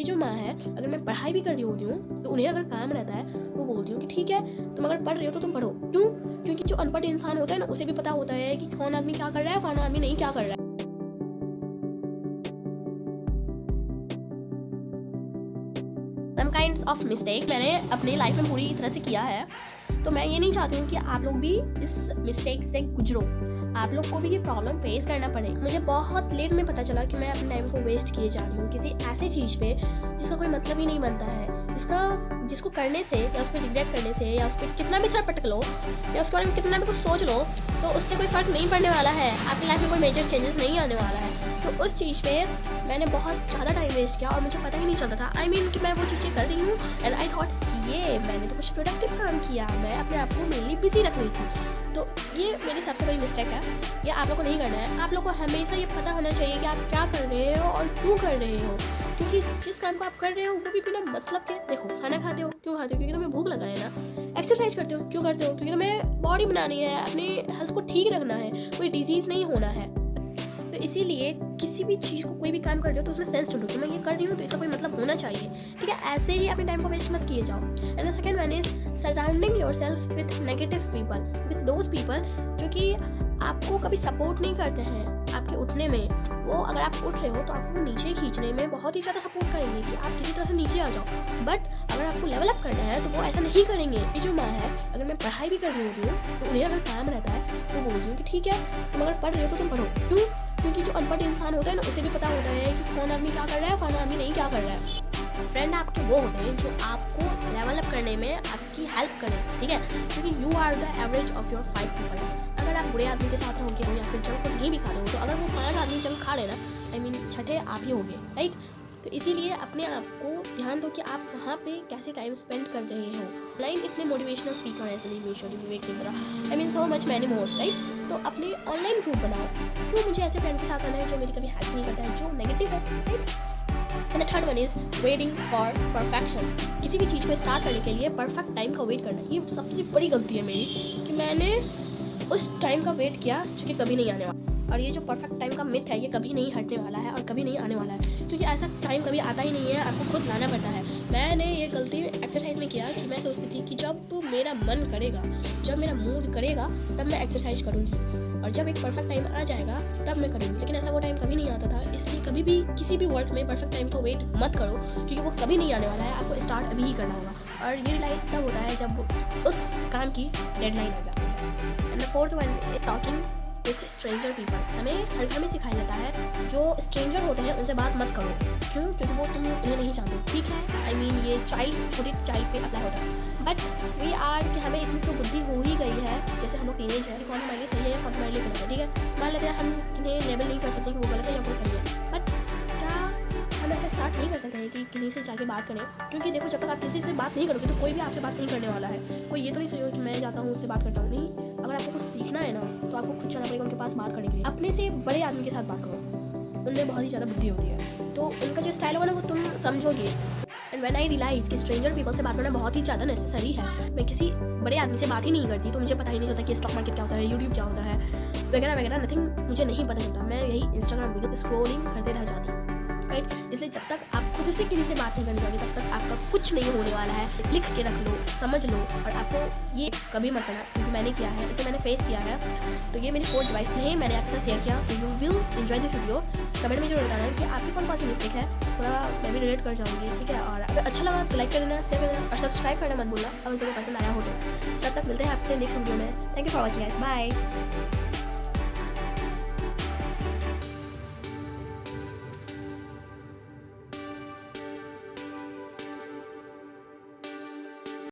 जो माँ है, अगर मैं पढ़ाई भी कर रही होती हूँ तो उन्हें अगर काम रहता है वो बोलती हूँ कि ठीक है तुम अगर पढ़ रहे हो तो तुम पढ़ो। क्यों? क्योंकि जो अनपढ़ इंसान होता है ना उसे भी पता होता है कि कौन आदमी क्या कर रहा है, कौन आदमी नहीं क्या कर रहा है। सम काइंड्स ऑफ मिस्टेक मैंने अपनी लाइफ में पूरी तरह से किया है, तो मैं ये नहीं चाहती हूँ कि आप लोग भी इस मिस्टेक से गुजरो, आप लोग को भी ये प्रॉब्लम फेस करना पड़े। मुझे बहुत लेट में पता चला कि मैं अपने टाइम को वेस्ट किए जा रही हूँ किसी ऐसे चीज़ पे जिसका कोई मतलब ही नहीं बनता है, जिसको करने से या उस पर रिग्रेट करने से या उस पर कितना भी सर पटक लो या उसके बारे में कितना भी कुछ सोच लो तो उससे कोई फ़र्क नहीं पड़ने वाला है, आपकी लाइफ में कोई मेजर चेंजेस नहीं आने वाला है। तो उस चीज़ पे मैंने बहुत ज़्यादा टाइम वेस्ट किया और मुझे पता ही नहीं चलता था कि मैं वो चीज़ें कर रही हूँ एंड आई थॉट कि ये मैंने तो कुछ प्रोडक्टिव काम किया, मैं अपने आप को मेनली बिजी रख रही थी। तो ये मेरी सबसे बड़ी मिस्टेक है, ये आप लोग को नहीं करना है। आप लोग को हमेशा ये पता होना चाहिए कि आप क्या कर रहे हो और क्यों कर रहे हो, क्योंकि जिस काम को आप कर रहे हो वो भी बिना मतलब के। देखो, खाना खाते हो क्यों खाते हो? क्योंकि तुम्हें भूख लगा है ना। एक्सरसाइज करते हो क्यों करते हो? क्योंकि तुम्हें बॉडी बनानी है, अपनी हेल्थ को ठीक रखना है, कोई डिजीज़ नहीं होना है। तो इसीलिए किसी भी चीज़ को, कोई भी काम कर रहे हो तो उसमें सेंस ढूंढो कि मैं ये कर रही हूँ तो इसका कोई मतलब होना चाहिए, ठीक है? ऐसे ही अपने टाइम को वेस्ट मत किए जाओ। And the second one is surrounding yourself with negative people, with those people जो कि आपको कभी सपोर्ट नहीं करते हैं आपके उठने में। वो अगर आप उठ रहे हो तो आपको नीचे खींचने में बहुत ही ज़्यादा सपोर्ट करेंगे कि आप किसी तरह से नीचे आ जाओ, बट अगर आपको लेवल अप करना है तो वो ऐसा नहीं करेंगे। ये जो माँ है, अगर मैं पढ़ाई भी कर रही होती हूँ तो उन्हें अगर काम रहता है तो बोलती हूँ कि ठीक है तुम अगर पढ़ रहे हो तो तुम पढ़ो। क्यों? क्योंकि जो अनपढ़ इंसान होता है ना उसे भी पता होता है कि कौन आदमी क्या कर रहा है, कौन आदमी नहीं क्या कर रहा है। फ्रेंड आपके वो होते हैं जो आपको लेवल अप करने में आपकी हेल्प करें, ठीक है? क्योंकि you are the average of your 5 people. अगर आप बुरे आदमी के साथ रहोगे या फिर जंक फूड नहीं भी खा रहे हो तो अगर वो 5 आदमी जंक खा रहे ना, छठे आप ही होंगे, राइट? तो इसीलिए अपने आप को ध्यान दो कि आप कहाँ पे कैसे टाइम स्पेंड कर रहे हो। लाइन इतने मोटिवेशनल स्पीकर हैं, Salim Ishwari, Vivek Indra, so much many more, right? तो अपने ऑनलाइन ग्रुप बनाओ। क्यों मुझे ऐसे फ्रेंड के साथ आना है जो मेरी कभी हेल्प नहीं करता है, जो नेगेटिव है, right? And the third one is waiting for perfection. किसी भी चीज़ को स्टार्ट करने के लिए परफेक्ट टाइम का वेट करना, ये सबसे बड़ी गलती है मेरी कि मैंने उस टाइम का वेट किया जो कि कभी नहीं आने वाला। और ये जो परफेक्ट टाइम का मिथ है ये कभी नहीं हटने वाला है और कभी नहीं आने वाला है, क्योंकि ऐसा टाइम कभी आता ही नहीं है, आपको खुद लाना पड़ता है। मैंने ये गलती एक्सरसाइज में किया कि मैं सोचती थी कि जब मेरा मन करेगा, जब मेरा मूड करेगा तब मैं एक्सरसाइज करूँगी और जब एक परफेक्ट टाइम आ जाएगा तब मैं करूँगी, लेकिन ऐसा वो टाइम कभी नहीं आता था। इसलिए कभी भी किसी भी वर्क में परफेक्ट टाइम का वेट मत करो, क्योंकि वो कभी नहीं आने वाला है, आपको स्टार्ट अभी ही करना होगा। और ये रियलाइज तब होता है जब उस काम की डेडलाइन आ जाती है। And the fourth one is talking with stranger people. हमें हर घर में सिखाया जाता है जो स्ट्रेंजर होते हैं उनसे बात मत करो। क्यों? क्योंकि वो तुम उन्हें नहीं जानते, ठीक है? ये छोटे चाइल्ड पे अप्लाई होता है, बट वी आर कि हमें इतनी तो बुद्धि हो ही गई है, जैसे हम लोग टीनेज है, कौन हमारे लिए सही है या कौन हमारे लिए गलत है, ठीक है? मान लेते हैं हम इन्हें लेबल नहीं कर सकते कि वो गलत है या वो सही है, बट क्या हम ऐसे स्टार्ट नहीं कर सकते हैं कि किसी से जाके बात करें? क्योंकि देखो, जब तक आप किसी से बात नहीं करोगे तो कोई भी आपसे बात नहीं करने वाला है। कोई ये तो नहीं सोचेगा कि मैं जाता हूँ उससे बात करता हूँ, नहीं। अगर आपको कुछ सीखना है ना तो आपको खुद जाना पड़ेगा उनके पास बात करने के लिए। अपने से बड़े आदमी के साथ बात करो, उनमें बहुत ही ज़्यादा बुद्धि होती है, तो उनका जो स्टाइल होगा ना वो तुम समझोगे। एंड व्हेन आई रियलाइज कि स्ट्रेंजर पीपल से बात करना बहुत ही ज़्यादा नेसेसरी है, मैं किसी बड़े आदमी से बात ही नहीं करती तो मुझे पता ही नहीं चलता कि स्टॉक मार्केट क्या होता है, यूट्यूब क्या होता है, वगैरह वगैरह, नथिंग मुझे नहीं पता चलता। मैं यही इंस्टाग्राम वीडियो स्क्रॉलिंग करते रह जाती हूँ, राइट? इसलिए जब तक आप खुद से किसी से बात नहीं करने जाओगे तब तक आपका कुछ नहीं होने वाला है। लिख के रख लो, समझ लो, और आपको ये कभी मत करना, क्योंकि मैंने किया है, इसे मैंने फेस किया है। तो ये मेरी 4 एडवाइस है, मैंने आपके साथ शेयर किया। You will enjoy this video. Comment में जो बताना है कि आपकी कौन सी मिस्टेक है, थोड़ा मैं भी रिलेट कर जाऊँगी, ठीक है? और अगर अच्छा लगा तो लाइक कर देना, शेयर कर देना और सब्सक्राइब करना मत भूलना अगर तुम्हें पसंद आया हो तो। तब तक मिलते हैं आपसे नेक्स्ट वीडियो में। Thank you for watching guys, bye.